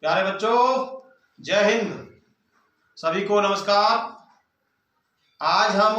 प्यारे बच्चों, जय हिंद। सभी को नमस्कार। आज हम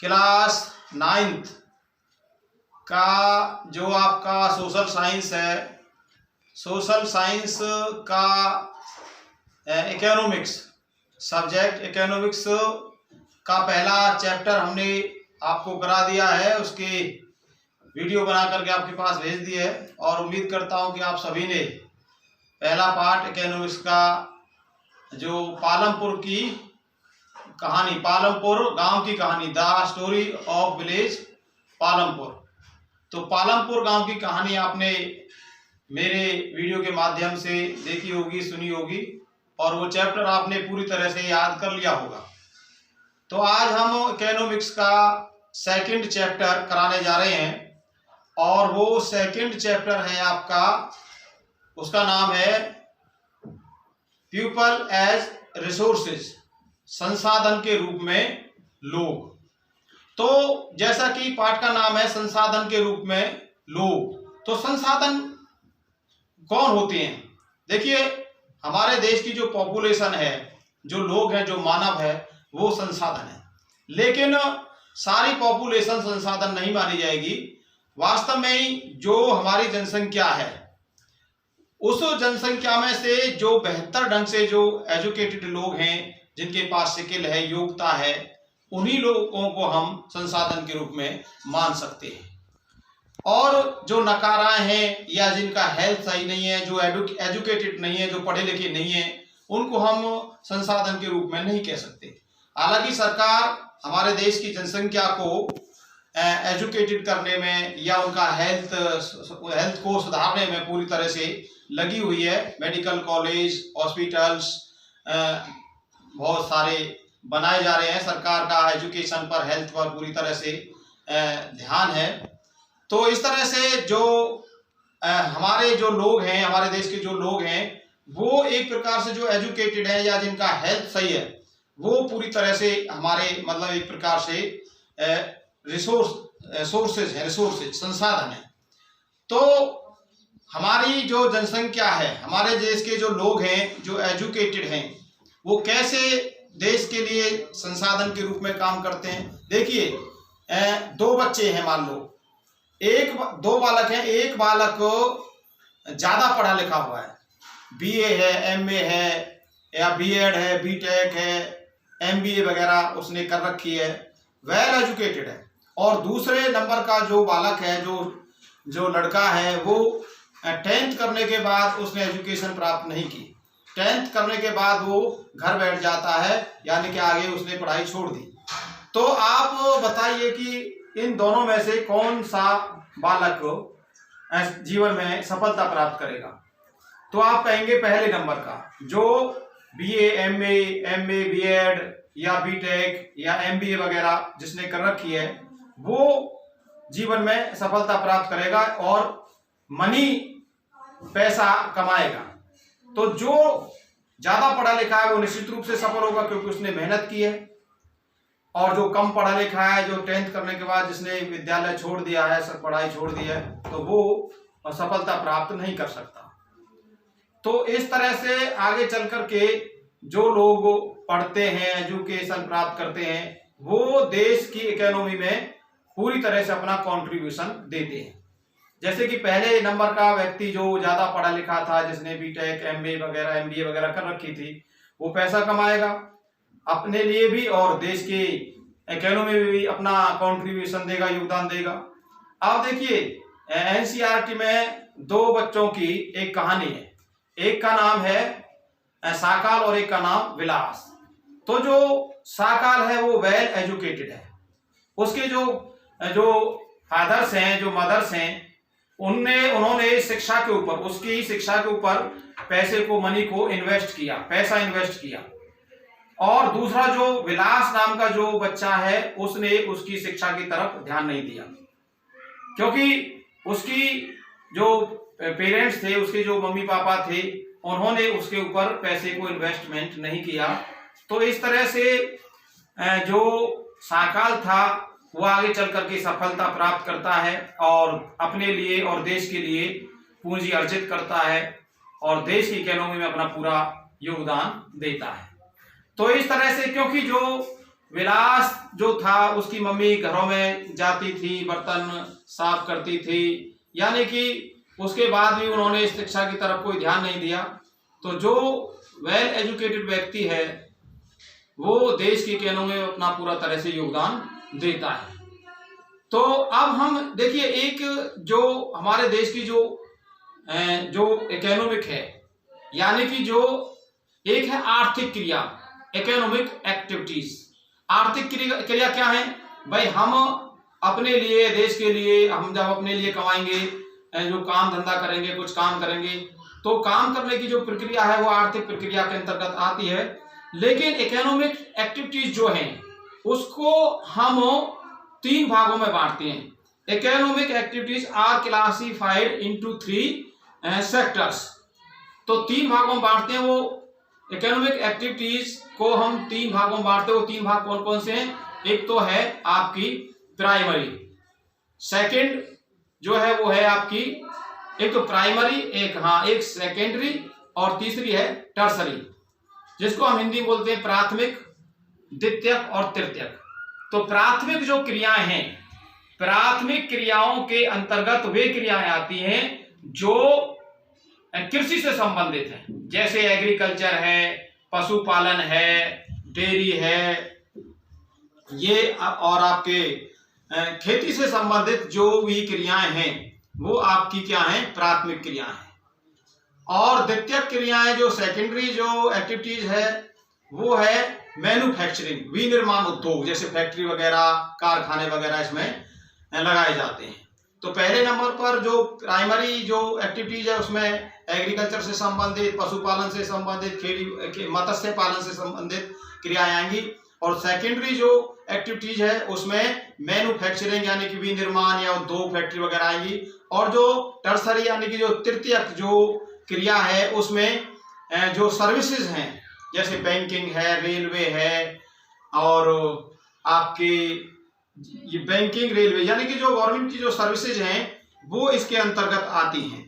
क्लास 9th का जो आपका सोशल साइंस है, सोशल साइंस का इकोनॉमिक्स सब्जेक्ट, इकोनॉमिक्स का पहला चैप्टर हमने आपको करा दिया है। उसकी वीडियो बना करके आपके पास भेज दी है और उम्मीद करता हूं कि आप सभी ने पहला पार्ट इकोनॉमिक्स का जो पालमपुर की कहानी, पालमपुर गांव की कहानी, the story of village Palampur, तो पालमपुर गांव की कहानी आपने मेरे वीडियो के माध्यम से देखी होगी, सुनी होगी और वो चैप्टर आपने पूरी तरह से याद कर लिया होगा। तो आज हम इकोनॉमिक्स का सेकंड चैप्टर कराने जा रहे हैं और वो सेकंड चैप्टर है आपका, उसका नाम है पीपल एज रिसोर्सेज, संसाधन के रूप में लोग। तो जैसा कि पाठ का नाम है संसाधन के रूप में लोग, तो संसाधन कौन होते हैं? देखिए, हमारे देश की जो पॉपुलेशन है, जो लोग हैं, जो मानव है, वो संसाधन है। लेकिन सारी पॉपुलेशन संसाधन नहीं मानी जाएगी। वास्तव में जो हमारी जनसंख्या है, उस जनसंख्या में से जो बेहतर ढंग से जो एजुकेटेड लोग हैं, जिनके पास स्किल है, योग्यता है, उन्हीं लोगों को हम संसाधन के रूप में मान सकते हैं। और जो नकाराएं हैं या जिनका हेल्थ सही नहीं है, जो एजुकेटेड नहीं है, जो पढ़े लिखे नहीं है, उनको हम संसाधन के रूप में नहीं कह सकते। हालांकि सरकार हमारे देश की जनसंख्या को एजुकेटेड करने में या उनका हेल्थ को सुधारने में पूरी तरह से लगी हुई है। मेडिकल कॉलेज, हॉस्पिटल्स बहुत सारे बनाए जा रहे हैं। सरकार का एजुकेशन पर, हेल्थ पर पूरी तरह से ध्यान है। तो इस तरह से जो हमारे जो लोग हैं, हमारे देश के जो लोग हैं, वो एक प्रकार से जो एजुकेटेड है या जिनका हेल्थ सही है, वो पूरी तरह से हमारे मतलब एक प्रकार से रिसोर्सेज है, रिसोर्सेज संसाधन है। तो हमारी जो जनसंख्या है, हमारे देश के जो लोग हैं, जो एजुकेटेड हैं, वो कैसे देश के लिए संसाधन के रूप में काम करते हैं? देखिए, दो बच्चे हैं, मान लो दो बालक हैं। एक बालक ज्यादा पढ़ा लिखा हुआ है, बीए है, एमए है या बीएड है, बीटेक है, एमबीए वगैरह उसने कर रखी है, वेल एजुकेटेड है। और दूसरे नंबर का जो बालक है, जो लड़का है, वो 10th करने के बाद उसने एजुकेशन प्राप्त नहीं की। 10th करने के बाद वो घर बैठ जाता है, यानी कि आगे उसने पढ़ाई छोड़ दी। तो आप बताइए कि इन दोनों में से कौन सा बालक जीवन में सफलता प्राप्त करेगा? तो आप कहेंगे पहले नंबर का, जो बीए, एमए, बीएड या बीटेक या एमबीए वगैरह जिसने कर रखी है, वो जीवन में सफलता प्राप्त करेगा और पैसा कमाएगा। तो जो ज्यादा पढ़ा लिखा है वो निश्चित रूप से सफल होगा, क्योंकि उसने मेहनत की है। और जो कम पढ़ा लिखा है, जो 10th करने के बाद जिसने विद्यालय छोड़ दिया है, सब पढ़ाई छोड़ दी है, तो वो सफलता प्राप्त नहीं कर सकता। तो इस तरह से आगे चल करके जो लोग पढ़ते हैं, एजुकेशन प्राप्त करते हैं, वो देश की इकोनॉमी में पूरी तरह से अपना कंट्रीब्यूशन देते हैं। जैसे कि पहले नंबर का व्यक्ति जो ज्यादा पढ़ा लिखा था, जिसने बीटेक, एमए वगैरह, एमबीए वगैरह कर रखी थी, वो पैसा कमाएगा अपने लिए भी और देश की इकोनॉमी में भी अपना कंट्रीब्यूशन देगा, योगदान देगा। अब देखिए, एनसीईआरटी में दो बच्चों की एक कहानी है। एक का नाम है साकाल और एक का नाम विलास। तो जो साकाल है वो वेल एजुकेटेड है। उसके जो फादर्स हैं, जो मदर्स हैं, उन्होंने शिक्षा के ऊपर, उसकी शिक्षा के ऊपर पैसे को, मनी को इन्वेस्ट किया, पैसा इन्वेस्ट किया। और दूसरा जो विलास नाम का जो बच्चा है, उसने उसकी शिक्षा की तरफ ध्यान नहीं दिया, क्योंकि उसकी जो पेरेंट्स थे, उसके जो मम्मी पापा थे, उन्होंने उसके ऊपर पैसे को इन्वेस्टमेंट नहीं किया। तो इस तरह से जो साकाल था वो आगे चल करके सफलता प्राप्त करता है और अपने लिए और देश के लिए पूंजी अर्जित करता है। और देश की इकोनॉमी में अपना पूरा योगदान देता है। तो इस तरह से, क्योंकि जो विलास जो था उसकी मम्मी घरों में जाती थी, बर्तन साफ करती थी, यानी कि उसके बाद भी उन्होंने इस शिक्षा की तरफ कोई ध्यान नहीं दिया। तो जो वेल एजुकेटेड व्यक्ति है वो देश की इकोनॉमी में अपना पूरा तरह से योगदान देता है। तो अब हम देखिए, एक जो हमारे देश की जो इकोनॉमिक है, यानी कि जो एक है आर्थिक क्रिया, इकोनॉमिक एक्टिविटीज। आर्थिक क्रिया क्या है भाई? हम अपने लिए, देश के लिए, हम जब अपने लिए कमाएंगे, जो काम धंधा करेंगे, कुछ काम करेंगे, तो काम करने की जो प्रक्रिया है वो आर्थिक प्रक्रिया के अंतर्गत आती है। लेकिन इकोनॉमिक एक्टिविटीज जो हैं उसको हम 3 भागों में बांटते हैं। Economic activities are classified into 3 sectors. तो 3 भागों में बांटते हैं। वो इकोनॉमिक एक्टिविटीज को हम 3 भागों में बांटते हैं। वो 3 भाग कौन कौन से हैं? एक तो है आपकी प्राइमरी, सेकंड जो है वो है आपकी, एक तो प्राइमरी, एक सेकेंडरी, और तीसरी है टर्सरी, जिसको हम हिंदी में बोलते हैं प्राथमिक, द्वितीयक और तृतीयक। तो प्राथमिक जो क्रियाएं हैं, प्राथमिक क्रियाओं के अंतर्गत वे क्रियाएं आती हैं जो कृषि से संबंधित हैं, जैसे एग्रीकल्चर है, पशुपालन है, डेयरी है, ये और आपके खेती से संबंधित जो भी क्रियाएं हैं वो आपकी क्या है? प्राथमिक क्रियाएं हैं। और द्वितीयक क्रियाएं, जो सेकेंडरी जो एक्टिविटीज है, वो है मैन्युफैक्चरिंग, विनिर्माण उद्योग, जैसे फैक्ट्री वगैरह, कारखाने वगैरह इसमें लगाए जाते हैं। तो पहले नंबर पर जो प्राइमरी जो एक्टिविटीज है उसमें एग्रीकल्चर से संबंधित, पशुपालन से संबंधित, मत्स्य पालन से संबंधित क्रियाएं आएंगी। और सेकेंडरी जो एक्टिविटीज है उसमें मैन्युफैक्चरिंग यानी कि विनिर्माण या उद्योग, फैक्ट्री वगैरह आएंगी। और जो टर्सरी यानी कि जो तृतीयक जो क्रिया है उसमें जो सर्विसेज हैं, जैसे बैंकिंग है, रेलवे है, और आपकी ये बैंकिंग, रेलवे, यानी कि जो गवर्नमेंट की जो सर्विसेज हैं वो इसके अंतर्गत आती हैं,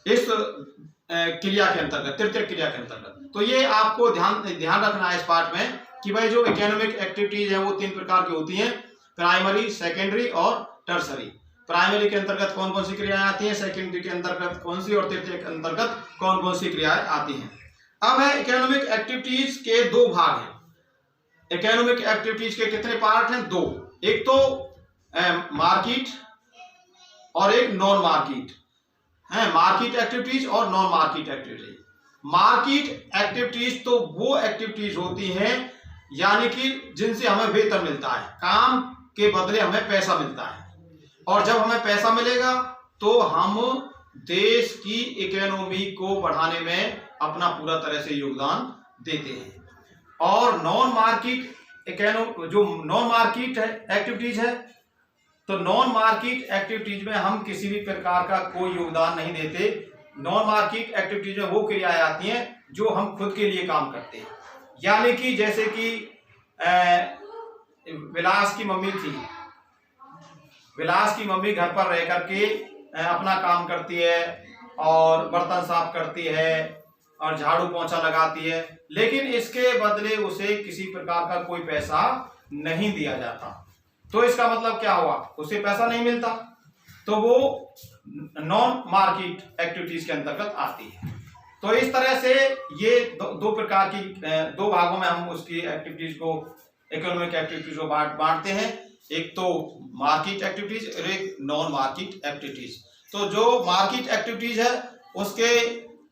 इस क्रिया के अंतर्गत, तृतीय क्रिया के अंतर्गत। तो ये आपको ध्यान रखना है इस पार्ट में कि भाई जो इकोनॉमिक एक्टिविटीज हैं वो 3 प्रकार की होती हैं, प्राइमरी, सेकेंडरी और टर्सरी। प्राइमरी के अंतर्गत कौन कौन सी क्रियाएं आती हैं, सेकेंडरी के अंतर्गत कौन सी, और तृतीय के अंतर्गत कौन कौन सी क्रियाएं आती हैं। अब है इकोनॉमिक एक्टिविटीज के 2 भाग हैं। इकोनॉमिक एक्टिविटीज के कितने पार्ट हैं? 2। एक तो मार्केट और एक नॉन मार्केट है। मार्केट एक्टिविटीज और non market activities. Market activities तो वो एक्टिविटीज होती हैं यानी कि जिनसे हमें वेतन मिलता है, काम के बदले हमें पैसा मिलता है, और जब हमें पैसा मिलेगा तो हम देश की इकोनॉमी को बढ़ाने में अपना पूरा तरह से योगदान देते हैं। और नॉन मार्केट जो नॉन मार्केट एक्टिविटीज है, तो नॉन मार्केट एक्टिविटीज में हम किसी भी प्रकार का कोई योगदान नहीं देते। नॉन मार्केट एक्टिविटीज में वो क्रियाएं आती हैं जो हम खुद के लिए काम करते हैं, यानी कि जैसे कि विलास की मम्मी थी, विलास की मम्मी घर पर रह करके अपना काम करती है और बर्तन साफ करती है और झाड़ू पोंछा लगाती है, लेकिन इसके बदले उसे किसी प्रकार का कोई पैसा नहीं दिया जाता। तो इसका मतलब क्या हुआ? उसे पैसा नहीं मिलता, तो वो नॉन मार्केट एक्टिविटीज के अंतर्गत आती है। तो इस तरह से ये दो प्रकार की 2 भागों में हम उसकी एक्टिविटीज को, इकोनॉमिक एक्टिविटीज को बांटते हैं। एक तो मार्केट एक्टिविटीज और एक नॉन मार्केट एक्टिविटीज। तो जो मार्केट एक्टिविटीज है उसके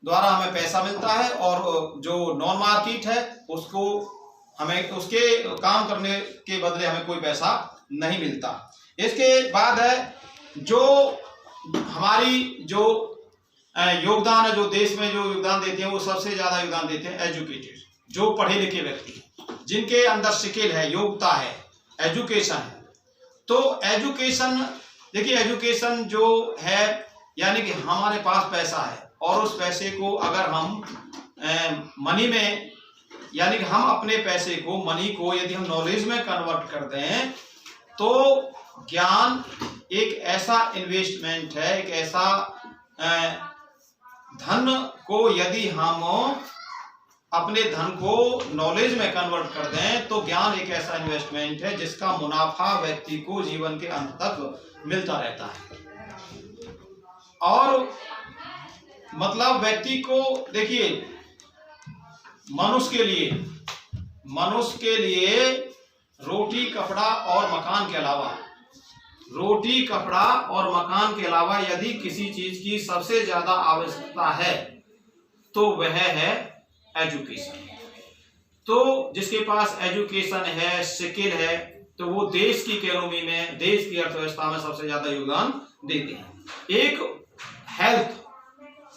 द्वारा हमें पैसा मिलता है, और जो नॉन मार्केट है उसको हमें, उसके काम करने के बदले हमें कोई पैसा नहीं मिलता। इसके बाद है जो हमारी जो योगदान है, जो देश में जो योगदान देते हैं वो सबसे ज्यादा योगदान देते हैं एजुकेटेड, जो पढ़े लिखे व्यक्ति, जिनके अंदर स्किल है, योग्यता है, एजुकेशन है। तो एजुकेशन, देखिए एजुकेशन जो है यानी कि हमारे पास पैसा है और उस पैसे को अगर हम मनी में, यानी कि हम अपने पैसे को, मनी को यदि हम नॉलेज में कन्वर्ट कर दें, तो ज्ञान एक ऐसा इन्वेस्टमेंट है, एक ऐसा धन को यदि हम अपने धन को नॉलेज में कन्वर्ट कर दें तो ज्ञान एक ऐसा इन्वेस्टमेंट है जिसका मुनाफा व्यक्ति को जीवन के अंत तक मिलता रहता है। और मतलब व्यक्ति को देखिए, मनुष्य के लिए रोटी कपड़ा और मकान के अलावा यदि किसी चीज की सबसे ज्यादा आवश्यकता है तो वह है एजुकेशन। तो जिसके पास एजुकेशन है, स्किल है, तो वो देश की इकोनॉमी में, देश की अर्थव्यवस्था में सबसे ज्यादा योगदान देते हैं। एक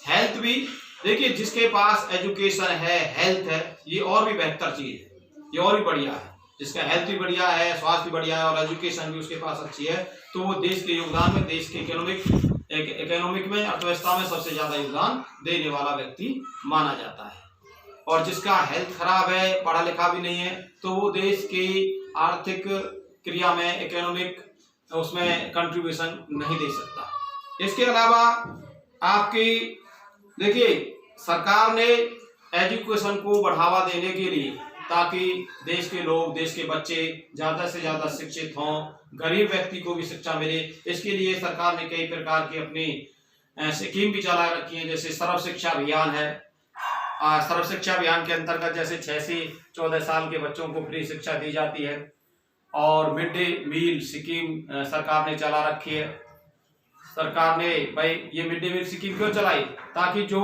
हेल्थ भी देखिए, जिसके पास एजुकेशन है, हेल्थ है, ये और भी बेहतर चीज है, ये और भी बढ़िया है। जिसका हेल्थ भी बढ़िया है, स्वास्थ्य भी बढ़िया है और एजुकेशन भी उसके पास अच्छी है, तो वो देश के योगदान में, देश के इकोनॉमिक में, अर्थव्यवस्था में सबसे ज्यादा योगदान देने वाला व्यक्ति माना जाता है। और जिसका हेल्थ खराब है, पढ़ा लिखा भी नहीं है, तो वो देश की आर्थिक क्रिया में, इकोनॉमिक उसमें कंट्रीब्यूशन नहीं दे सकता। इसके अलावा आपकी देखिए, सरकार ने एजुकेशन को बढ़ावा देने के लिए, ताकि देश के लोग, देश के बच्चे ज्यादा से ज्यादा शिक्षित हों, गरीब व्यक्ति को भी शिक्षा मिले, इसके लिए सरकार ने कई प्रकार की अपनी स्कीम भी चला रखी है। जैसे सर्व शिक्षा अभियान है। सर्व शिक्षा अभियान के अंतर्गत जैसे 6 से 14 साल के बच्चों को फ्री शिक्षा दी जाती है। और मिड डे मील स्कीम सरकार ने चला रखी है। सरकार ने भाई ये मिड डे मील स्कीम क्यों चलाई? ताकि जो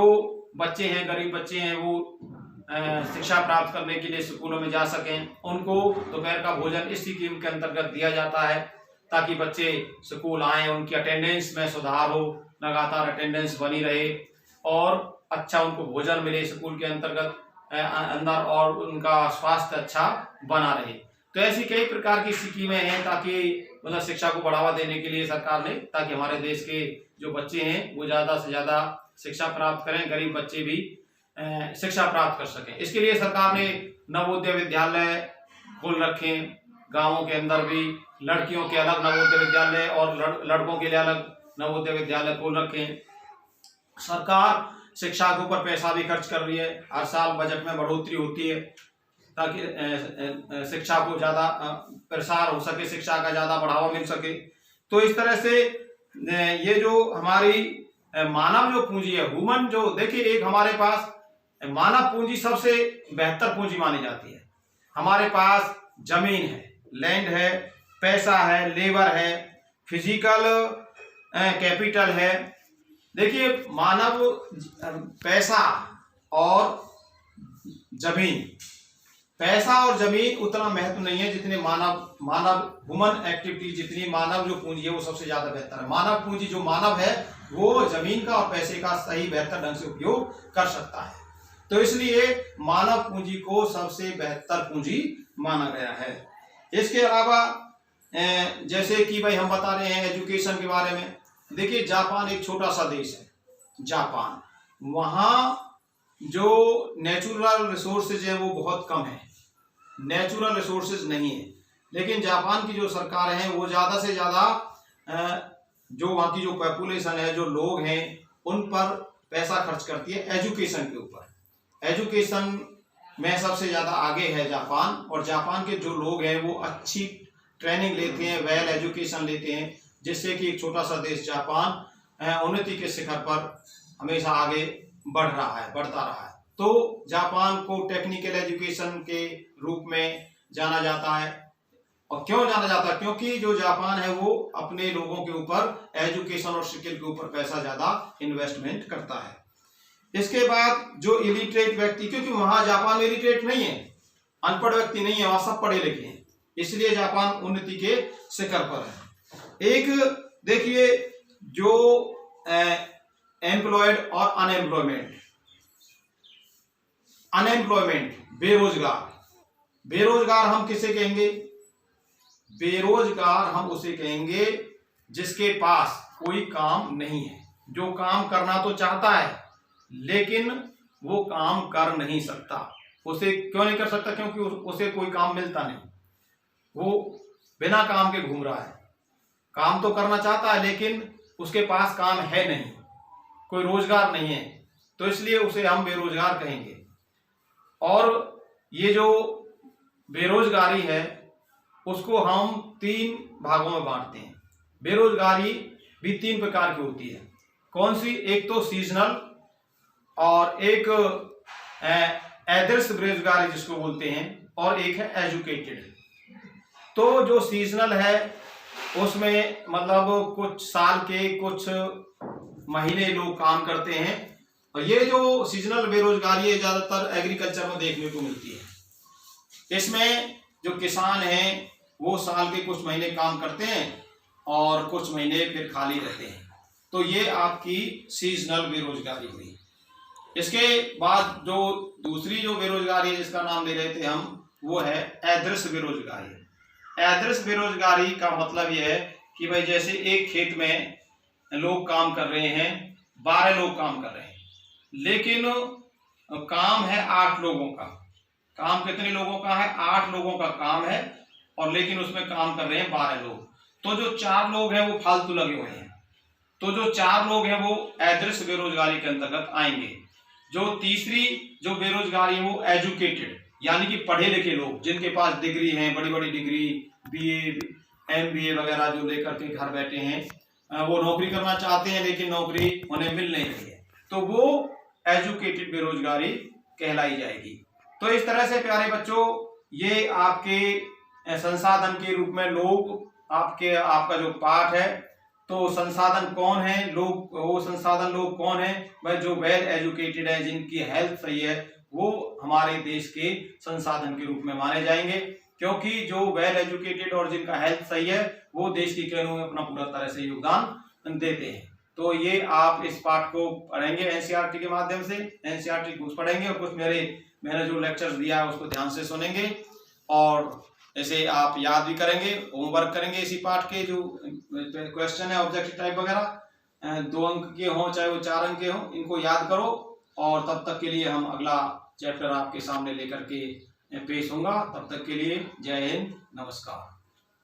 बच्चे हैं, गरीब बच्चे हैं, वो शिक्षा प्राप्त करने के लिए स्कूलों में जा सकें। उनको दोपहर का भोजन इस स्कीम के अंतर्गत दिया जाता है, ताकि बच्चे स्कूल आए, उनकी अटेंडेंस में सुधार हो, लगातार अटेंडेंस बनी रहे और अच्छा उनको भोजन मिले स्कूल के अंतर्गत अंदर, और उनका स्वास्थ्य अच्छा बना रहे। तो ऐसी कई प्रकार की स्कीमें हैं, ताकि मतलब शिक्षा को बढ़ावा देने के लिए सरकार ने, ताकि हमारे देश के जो बच्चे हैं वो ज्यादा से ज्यादा शिक्षा प्राप्त करें, गरीब बच्चे भी शिक्षा प्राप्त कर सकें। इसके लिए सरकार ने नवोदय विद्यालय खोल रखे, गांवों के अंदर भी लड़कियों के अलग नवोदय विद्यालय और लड़कों के लिए अलग नवोदय विद्यालय खोल रखे। सरकार शिक्षा के ऊपर पैसा भी खर्च कर रही है, हर साल बजट में बढ़ोतरी होती है, ताकि शिक्षा को ज्यादा प्रसार हो सके, शिक्षा का ज्यादा बढ़ावा मिल सके। तो इस तरह से ये जो हमारी मानव जो पूंजी है, ह्यूमन जो, देखिए एक हमारे पास मानव पूंजी सबसे बेहतर पूंजी मानी जाती है। हमारे पास जमीन है, लैंड है, पैसा है, लेबर है, फिजिकल कैपिटल है। देखिए मानव पैसा और जमीन, पैसा और जमीन उतना महत्व नहीं है जितने मानव ह्यूमन एक्टिविटी, जितनी मानव जो पूंजी है वो सबसे ज्यादा बेहतर है। मानव पूंजी जो मानव है वो जमीन का और पैसे का सही बेहतर ढंग से उपयोग कर सकता है। तो इसलिए मानव पूंजी को सबसे बेहतर पूंजी माना गया है। इसके अलावा जैसे कि भाई हम बता रहे हैं एजुकेशन के बारे में, देखिए जापान एक छोटा सा देश है, जापान, वहां जो नेचुरल रिसोर्सेज है वो बहुत कम है, नेचुरल रिसोर्सेज नहीं है। लेकिन जापान की जो सरकार है वो ज्यादा से ज्यादा जो वहाँ की जो पॉपुलेशन है, जो लोग हैं, उन पर पैसा खर्च करती है एजुकेशन के ऊपर। एजुकेशन में सबसे ज्यादा आगे है जापान, और जापान के जो लोग हैं वो अच्छी ट्रेनिंग लेते हैं, वेल एजुकेशन लेते हैं, जिससे कि एक छोटा सा देश जापान उन्नति के शिखर पर हमेशा आगे बढ़ता रहा है। तो जापान को टेक्निकल एजुकेशन के रूप में जाना जाता है। और क्यों जाना जाता है? क्योंकि जो जापान है वो अपने लोगों के ऊपर एजुकेशन और स्किल के ऊपर पैसा ज्यादा इन्वेस्टमेंट करता है। इसके बाद जो इलिटरेट व्यक्ति, क्योंकि वहां जापान में इलिटरेट नहीं है, अनपढ़ व्यक्ति नहीं है, वहां सब पढ़े लिखे हैं, इसलिए जापान उन्नति के शिखर पर है। एक देखिए जो एम्प्लॉयड और अनएम्प्लॉयमेंट, बेरोजगार हम किसे कहेंगे? बेरोजगार हम उसे कहेंगे जिसके पास कोई काम नहीं है, जो काम करना तो चाहता है लेकिन वो काम कर नहीं सकता। उसे क्यों नहीं कर सकता? क्योंकि उसे कोई काम मिलता नहीं, वो बिना काम के घूम रहा है। काम तो करना चाहता है लेकिन उसके पास काम है नहीं, कोई रोजगार नहीं है, तो इसलिए उसे हम बेरोजगार कहेंगे। और ये जो बेरोजगारी है उसको हम 3 भागों में बांटते हैं। बेरोजगारी भी 3 प्रकार की होती है। कौन सी? एक तो सीजनल, और एक अदृश्य बेरोजगारी जिसको बोलते हैं, और एक है एजुकेटेड। तो जो सीजनल है उसमें मतलब कुछ साल के कुछ महीने लोग काम करते हैं, और ये जो सीजनल बेरोजगारी है ज्यादातर एग्रीकल्चर में देखने को मिलती है। इसमें जो किसान हैं वो साल के कुछ महीने काम करते हैं और कुछ महीने फिर खाली रहते हैं। तो ये आपकी सीजनल बेरोजगारी हुई। इसके बाद जो दूसरी जो बेरोजगारी है जिसका नाम ले रहे थे हम, वो है अदृश्य बेरोजगारी। अदृश्य बेरोजगारी का मतलब यह है कि भाई जैसे एक खेत में लोग काम कर रहे हैं, 12 लोग काम कर रहे हैं, लेकिन काम है 8 लोगों का। काम कितने लोगों का है? 8 लोगों का काम है, और लेकिन उसमें काम कर रहे हैं 12 लोग। तो जो 4 लोग हैं वो फालतू लगे हुए हैं। तो जो 4 लोग हैं वो अदृश्य बेरोजगारी के अंतर्गत आएंगे। जो तीसरी जो बेरोजगारी है वो एजुकेटेड, यानी कि पढ़े लिखे लोग जिनके पास डिग्री हैं, बड़ी बड़ी डिग्री, बीए, एमबीए वगैरह जो लेकर के घर बैठे हैं, वो नौकरी करना चाहते हैं लेकिन नौकरी उन्हें मिल नहीं रही है, तो वो एजुकेटेड बेरोजगारी कहलाई जाएगी। तो इस तरह से प्यारे बच्चों, ये आपके संसाधन के रूप में लोग आपका जो पाठ है, तो संसाधन कौन है, लोग, वो संसाधन लोग कौन है? वह जो वेल एजुकेटेड है, जिनकी हेल्थ सही है, वो हमारे देश के संसाधन के रूप में माने जाएंगे। क्योंकि जो वेल एजुकेटेड और जिनका हेल्थ सही है वो देश की इकोनॉमी में अपना पूरा तरह से योगदान देते हैं। तो ये आप इस पाठ को पढ़ेंगे एनसीईआरटी के माध्यम से, एनसीईआरटी कुछ पढ़ेंगे और कुछ मैंने जो लेक्चर्स दिया है उसको ध्यान से सुनेंगे, और ऐसे आप याद भी करेंगे, होमवर्क करेंगे इसी पाठ के जो क्वेश्चन है ऑब्जेक्टिव टाइप वगैरह, 2 अंक के हों चाहे वो 4 अंक के हों, इनको याद करो। और तब तक के लिए हम अगला चैप्टर आपके सामने लेकर के पेश होगा। तब तक के लिए जय हिंद, नमस्कार।